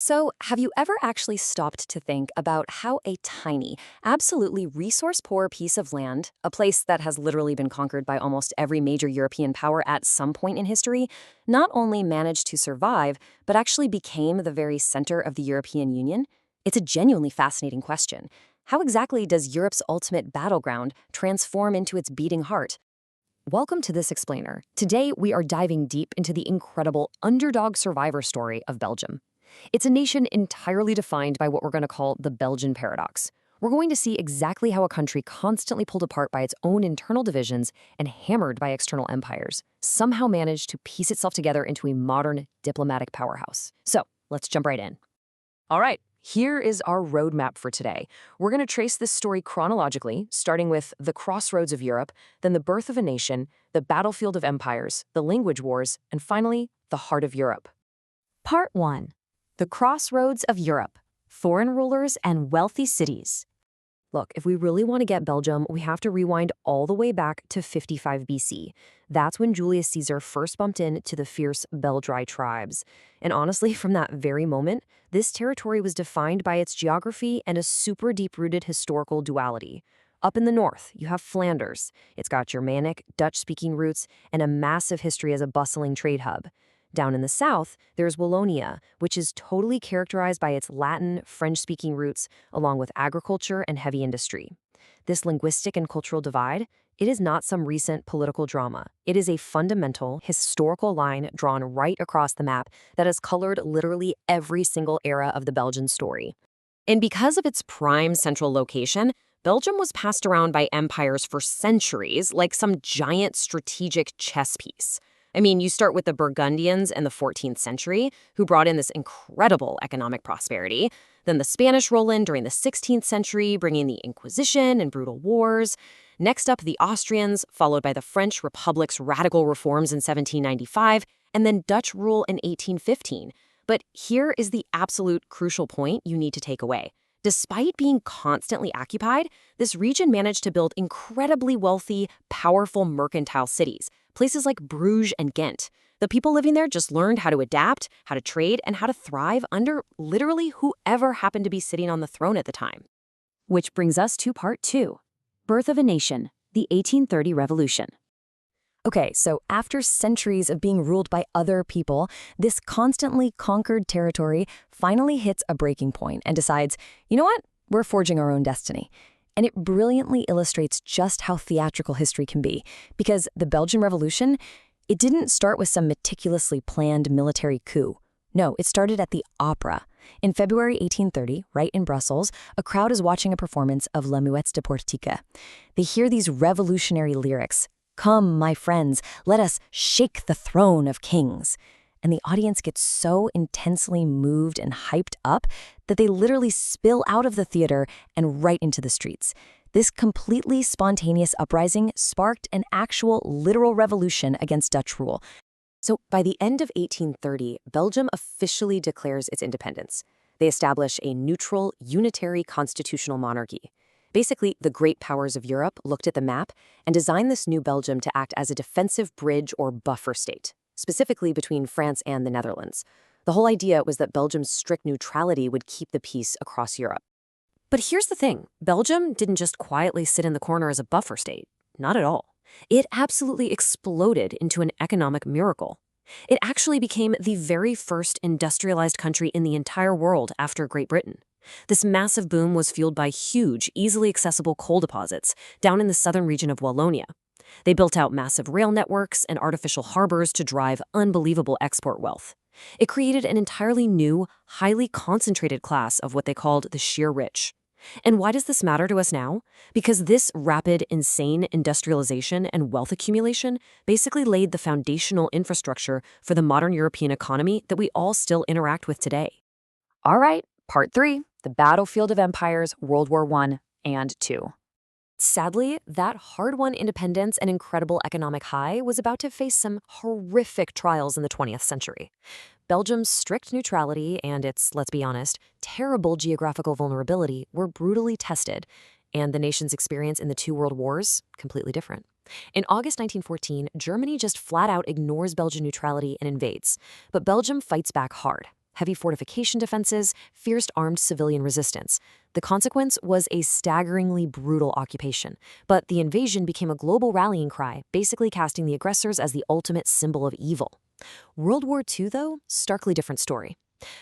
So, have you ever actually stopped to think about how a tiny, absolutely resource poor piece of land, a place that has literally been conquered by almost every major European power at some point in history, not only managed to survive, but actually became the very center of the European Union? It's a genuinely fascinating question. How exactly does Europe's ultimate battleground transform into its beating heart? Welcome to this explainer. Today, we are diving deep into the incredible underdog survivor story of Belgium. It's a nation entirely defined by what we're going to call the Belgian paradox. We're going to see exactly how a country constantly pulled apart by its own internal divisions and hammered by external empires somehow managed to piece itself together into a modern diplomatic powerhouse. So, let's jump right in. All right, here is our roadmap for today. We're going to trace this story chronologically, starting with the crossroads of Europe, then the birth of a nation, the battlefield of empires, the language wars, and finally, the heart of Europe. Part 1. The Crossroads of Europe, Foreign Rulers and Wealthy Cities. Look, if we really want to get Belgium, we have to rewind all the way back to 55 BC. That's when Julius Caesar first bumped into the fierce Belgri tribes. And honestly, from that very moment, this territory was defined by its geography and a super deep-rooted historical duality. Up in the north, you have Flanders. It's got Germanic, Dutch-speaking roots, and a massive history as a bustling trade hub. Down in the south, there's Wallonia, which is totally characterized by its Latin, French-speaking roots, along with agriculture and heavy industry. This linguistic and cultural divide, it is not some recent political drama. It is a fundamental, historical line drawn right across the map that has colored literally every single era of the Belgian story. And because of its prime central location, Belgium was passed around by empires for centuries like some giant strategic chess piece. I mean, you start with the Burgundians in the 14th century, who brought in this incredible economic prosperity. Then the Spanish roll in during the 16th century, bringing the Inquisition and brutal wars. Next up, the Austrians, followed by the French Republic's radical reforms in 1795, and then Dutch rule in 1815. But here is the absolute crucial point you need to take away. Despite being constantly occupied, this region managed to build incredibly wealthy, powerful mercantile cities, places like Bruges and Ghent. The people living there just learned how to adapt, how to trade, and how to thrive under literally whoever happened to be sitting on the throne at the time. Which brings us to part 2, Birth of a Nation, the 1830 Revolution. Okay, so after centuries of being ruled by other people, this constantly conquered territory finally hits a breaking point and decides, you know what? We're forging our own destiny. And it brilliantly illustrates just how theatrical history can be, because the Belgian Revolution, it didn't start with some meticulously planned military coup. No, it started at the opera. In February 1830, right in Brussels, a crowd is watching a performance of La Muette de Portique. They hear these revolutionary lyrics, "Come, my friends, let us shake the throne of kings." And the audience gets so intensely moved and hyped up that they literally spill out of the theater and right into the streets. This completely spontaneous uprising sparked an actual literal revolution against Dutch rule. So by the end of 1830, Belgium officially declares its independence. They establish a neutral, unitary constitutional monarchy. Basically, the great powers of Europe looked at the map and designed this new Belgium to act as a defensive bridge or buffer state, specifically between France and the Netherlands. The whole idea was that Belgium's strict neutrality would keep the peace across Europe. But here's the thing, Belgium didn't just quietly sit in the corner as a buffer state. Not at all. It absolutely exploded into an economic miracle. It actually became the very first industrialized country in the entire world after Great Britain. This massive boom was fueled by huge, easily accessible coal deposits down in the southern region of Wallonia. They built out massive rail networks and artificial harbors to drive unbelievable export wealth. It created an entirely new, highly concentrated class of what they called the sheer rich. And why does this matter to us now? Because this rapid, insane industrialization and wealth accumulation basically laid the foundational infrastructure for the modern European economy that we all still interact with today. All right, part 3, the battlefield of empires, World War I and II. Sadly, that hard-won independence and incredible economic high was about to face some horrific trials in the 20th century. Belgium's strict neutrality and its, let's be honest, terrible geographical vulnerability were brutally tested, and the nation's experience in the two world wars, completely different. In August 1914, Germany just flat out ignores Belgian neutrality and invades, but Belgium fights back hard. heavy fortification defenses, fierce armed civilian resistance. The consequence was a staggeringly brutal occupation, but the invasion became a global rallying cry, basically casting the aggressors as the ultimate symbol of evil. World War II, though, starkly different story.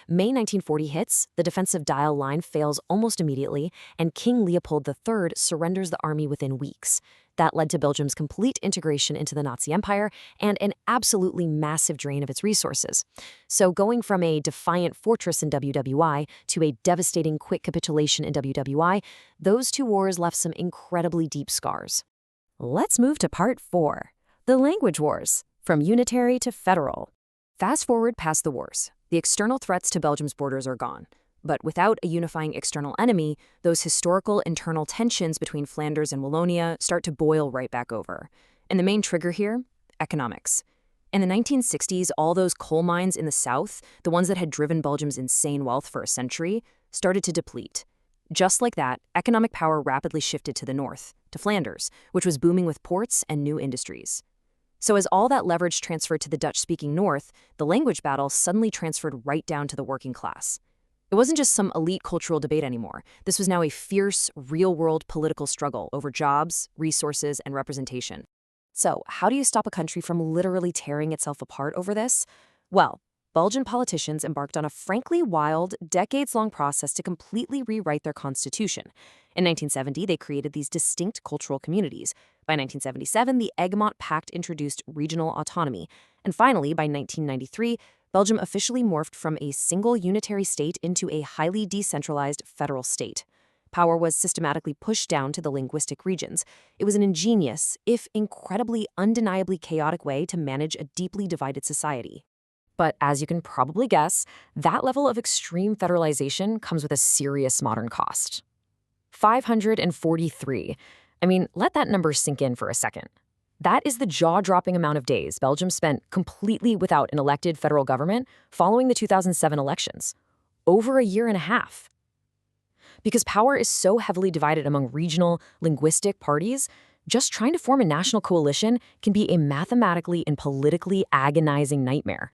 May 1940 hits, the defensive Dial line fails almost immediately, and King Leopold III surrenders the army within weeks. That led to Belgium's complete integration into the Nazi Empire and an absolutely massive drain of its resources. So going from a defiant fortress in WWI to a devastating quick capitulation in WWI, those two wars left some incredibly deep scars. Let's move to part 4, the language wars, from unitary to federal. Fast forward past the wars. The external threats to Belgium's borders are gone. But without a unifying external enemy, those historical internal tensions between Flanders and Wallonia start to boil right back over. And the main trigger here? Economics. In the 1960s, all those coal mines in the south, the ones that had driven Belgium's insane wealth for a century, started to deplete. Just like that, economic power rapidly shifted to the north, to Flanders, which was booming with ports and new industries. So as all that leverage transferred to the Dutch-speaking north, the language battle suddenly transferred right down to the working class. It wasn't just some elite cultural debate anymore. This was now a fierce, real-world political struggle over jobs, resources, and representation. So how do you stop a country from literally tearing itself apart over this? Well, Belgian politicians embarked on a frankly wild, decades-long process to completely rewrite their constitution. In 1970, they created these distinct cultural communities. By 1977, the Egmont Pact introduced regional autonomy. And finally, by 1993, Belgium officially morphed from a single unitary state into a highly decentralized federal state. Power was systematically pushed down to the linguistic regions. It was an ingenious, if incredibly undeniably chaotic way to manage a deeply divided society. But as you can probably guess, that level of extreme federalization comes with a serious modern cost. 543. I mean, let that number sink in for a second. That is the jaw-dropping amount of days Belgium spent completely without an elected federal government following the 2007 elections. Over a year and a half. Because power is so heavily divided among regional, linguistic parties, just trying to form a national coalition can be a mathematically and politically agonizing nightmare.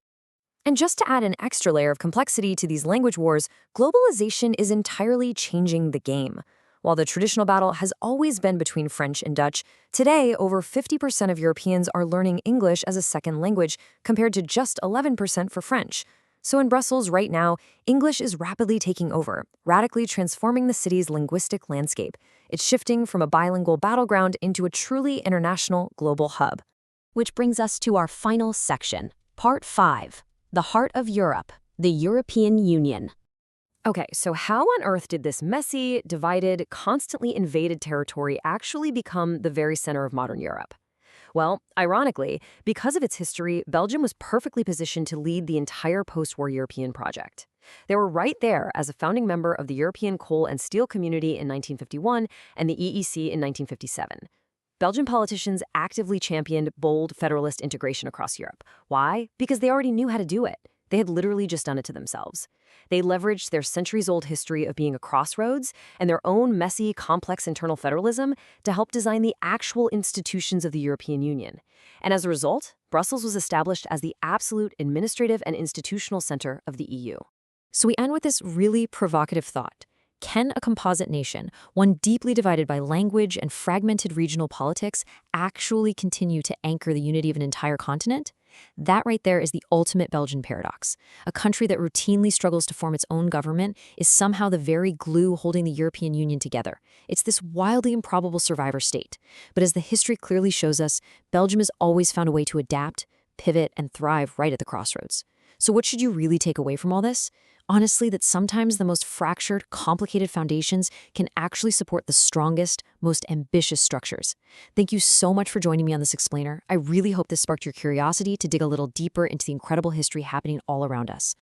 And just to add an extra layer of complexity to these language wars, globalization is entirely changing the game. While the traditional battle has always been between French and Dutch, today over 50% of Europeans are learning English as a second language, compared to just 11% for French. So in Brussels right now, English is rapidly taking over, radically transforming the city's linguistic landscape. It's shifting from a bilingual battleground into a truly international global hub. Which brings us to our final section, Part 5. The heart of Europe, the European Union. Okay, so how on earth did this messy, divided, constantly invaded territory actually become the very center of modern Europe? Well, ironically, because of its history, Belgium was perfectly positioned to lead the entire post-war European project. They were right there as a founding member of the European Coal and Steel Community in 1951 and the EEC in 1957. Belgian politicians actively championed bold federalist integration across Europe. Why? Because they already knew how to do it. They had literally just done it to themselves. They leveraged their centuries-old history of being a crossroads and their own messy, complex internal federalism to help design the actual institutions of the European Union. And as a result, Brussels was established as the absolute administrative and institutional center of the EU. So we end with this really provocative thought. Can a composite nation, one deeply divided by language and fragmented regional politics, actually continue to anchor the unity of an entire continent? That right there is the ultimate Belgian paradox. A country that routinely struggles to form its own government is somehow the very glue holding the European Union together. It's this wildly improbable survivor state. But as the history clearly shows us, Belgium has always found a way to adapt, pivot, and thrive right at the crossroads. So what should you really take away from all this? Honestly, that sometimes the most fractured, complicated foundations can actually support the strongest, most ambitious structures. Thank you so much for joining me on this explainer. I really hope this sparked your curiosity to dig a little deeper into the incredible history happening all around us.